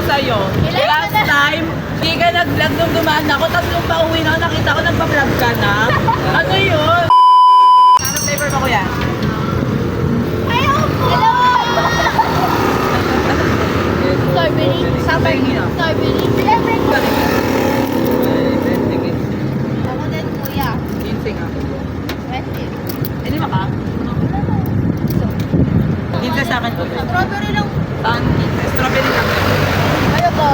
sa'yo. Last time, di ka nag-vlog nung dumaan ako, tapos nung pauwi na ako, nakita ko nagpa-vlog ka na. Ano yun? Ano flavor ba, kuya? Ayaw po! Hello! Strawberry. Strawberry na. Strawberry. Ako din, kuya. Ginseng ah. Pwede. Hindi ba ka? Ginseng sa akin. Strawberry lang. Saan? Strawberry lang. Ayaw ko.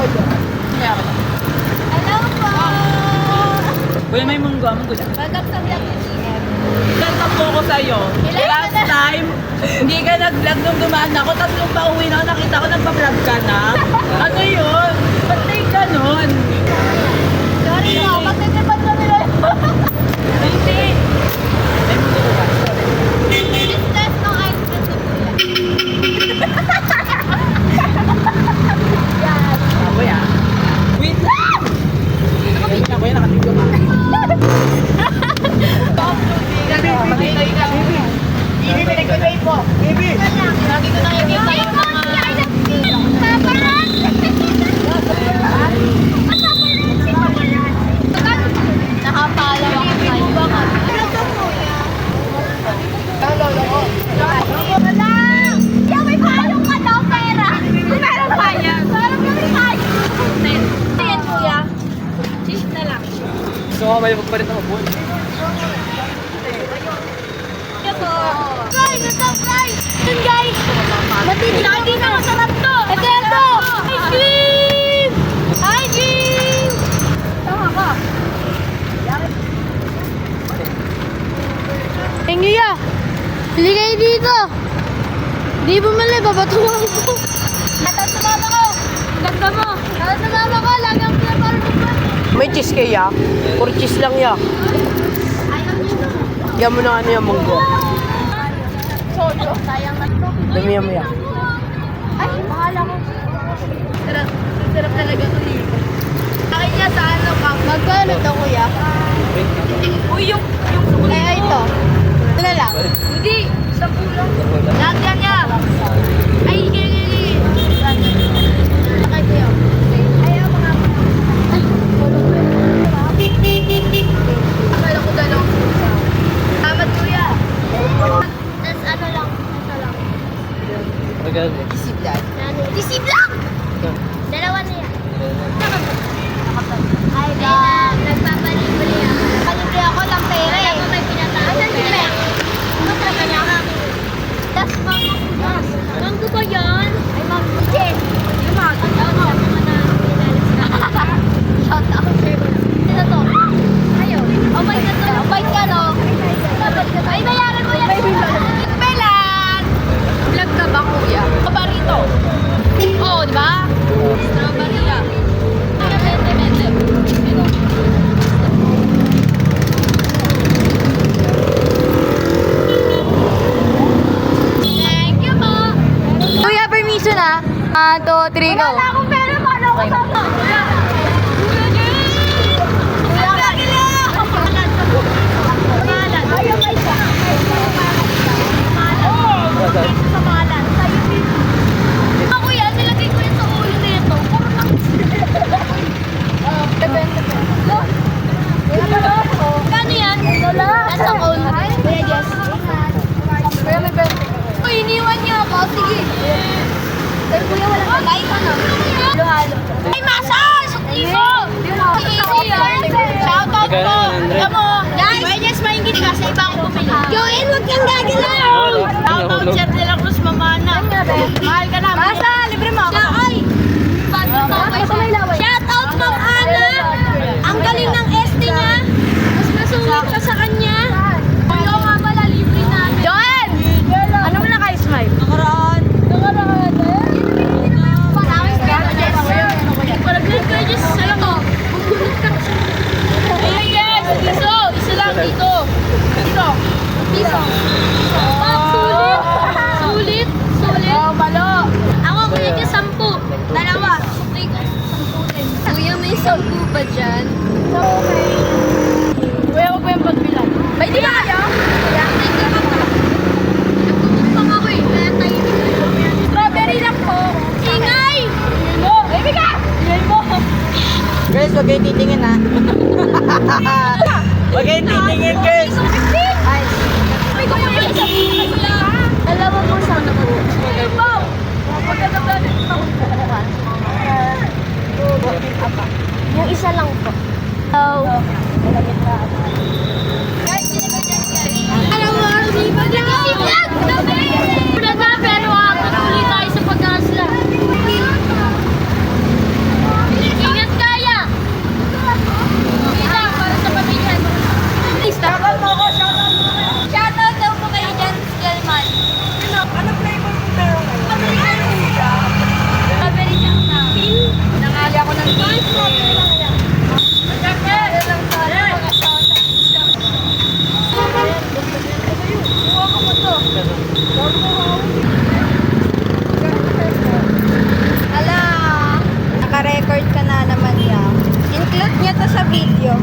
Kaya ako. Hello po! Kuya, may munggo. Munggo dyan. Welcome sa vlog ni GM. Nagtap po ako sa'yo. Last time, hindi ka nag-vlog nung dumaan ako, tapos nung pauwi na ako, nakita ko nagpa-vlog ka na. Ano yun? Ba't may ganon? Sorry po, magtitipad kami na yun. Hindi. May munggo ko ba? Business ng ice cream ni kuya. Yan. Ah, kuya. Wait lang! Wait lang, kuya. Nakatigyo ka. Matitay ka. Bibi, pinag-ibay po. Bibi! Lagi ko nakikita yung mga... Paparan! Nakapalaw ako kayo. Ano to, kuya? Kalolo ko. Wala! Yung may payong ka daw, pera! Meron pa yan. Meron kami payong. Ayan, kuya. Cheese na lang. Gusto ko may magpalit ako po. Guys, surprise! Yun guys! Matindi lagi na masarap to! Ito! Ice cream! Ice cream! Tama ka! Hingi ya! Pili kayo dito! Di bumali, babatuhan ko! Natang sa mama ko! Ganda mo! Natang sa mama ko! Lagi ang pinapalo ng mama! May cheese kaya? Puro cheese lang ya. Ayaw nito! Yan mo na ano yung munggo. Solo! Sayang na ito! Dami mo ya. Ay, bahala ko. Sarap talaga ito dito. Akin niya sa ano ka? Magkano ito, kuya? Uy, yung Ito. Ito na lang. Hindi, 10 lang. Lahat yan niya. Ay, gigi. Sakay ko yun. Ayaw, mga. Ay, tulog ko yun. Akala ko dalawang pusa. Salamat, kuya. Tapos ano lang. Ito lang. Isip yan. Disip lang! Dalawa na yan. Ay, lang. Nagpapalibuli ako. Nagpalibuli ako lang pera eh. Wala mo may pinataas. Asan si Pera? Ano sa kanya? Das Mango Kudas. Mango ba yan? Ay, Mango Jen. Yung mga ano mo. Shout out sa'yo. Sino to? Ayaw. Oh my God to. Oh my God, no? Ay, bayaran mo yan. Belan! Vlog ka ba, kuya? Kabarito. Oo, di ba? Strawberry yan. Thank you po. Kuya, permission ah. 1, 2, 3, go. Wala akong pera. Paano ako sa to? Kuya! Kuya, kagila! Pangalan. Ayaw kayo siya. Pangalan. Sa pangalan. Sa'yo din. Ako kuya, nilagay ko yan sa ulo nito. Puro lang. Depende. Kano yan? That's a cone. Kuya, Jess. Kuya, may pera. Uy, iniwan niya ako. Sige. Dahil kuya, walang pagkain ka na. Halo-halo. Ay, masal! Sukli ko! Easy yan. Shoutout po. Alam mo, guys. Kuya, Jess, maingit ka. Sa iba akong bumili. Joel, wag kang gagalaw! Shoutout, Chef de la Cruz, Mamana. Mahal ka na. Masa, libre mo ako. Ay! Shoutout, Ma'am Ana. Ang galing ng ST niya. Mas masungit ka sa kanya. Kuya nga pala, libre na. Joel! Ano mo na kayo, Smile? Nakaraan. Nakaraan. Parangis ka na, Jess. Paraglag ka, Jess. Alam mo, magulot ka. Ay, yes! Dito! Isa lang dito. Dito. Dito. Sulit. Sulit. Sulit. Oh, malo. Ako, kuya niya, 10. Dalawa. Sukli ka. 10 din. Kuya, may 10 ba dyan? Okay. Kuya, huwag mo yung pagbilan. May di ba kayo? Kuya, may di ba ka? Nagtutupang ako eh. Kaya tayo. Strawberry lang po. Ingay! Mo! Ibigay! Huwag kayong titingin ha. Huwag kayong titingin, girls. May ko yung isa sila. Dalawa po sa ano po. Wow! Maganda ba rin ito? Yung isa lang po. Oh. Alam mo, sipag lang. Sipag! Gabi! Wala pero tuloy tayo sa pag-asla. Ingat kaya! Kita, para sa pamilya. Shoutout daw po kayo dyan, Skelman. Ano flavor mo meron ngayon? Strawberry jam na. Nangali ako ng Ala, naka-record ka na naman ya. Include niya to sa video.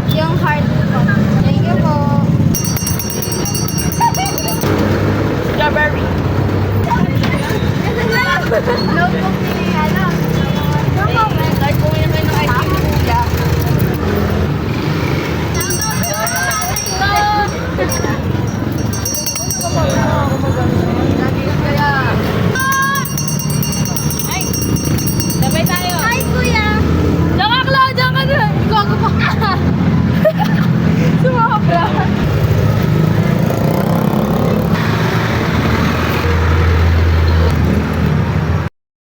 Yung heart ko. Thank you po. Strawberry. Notebook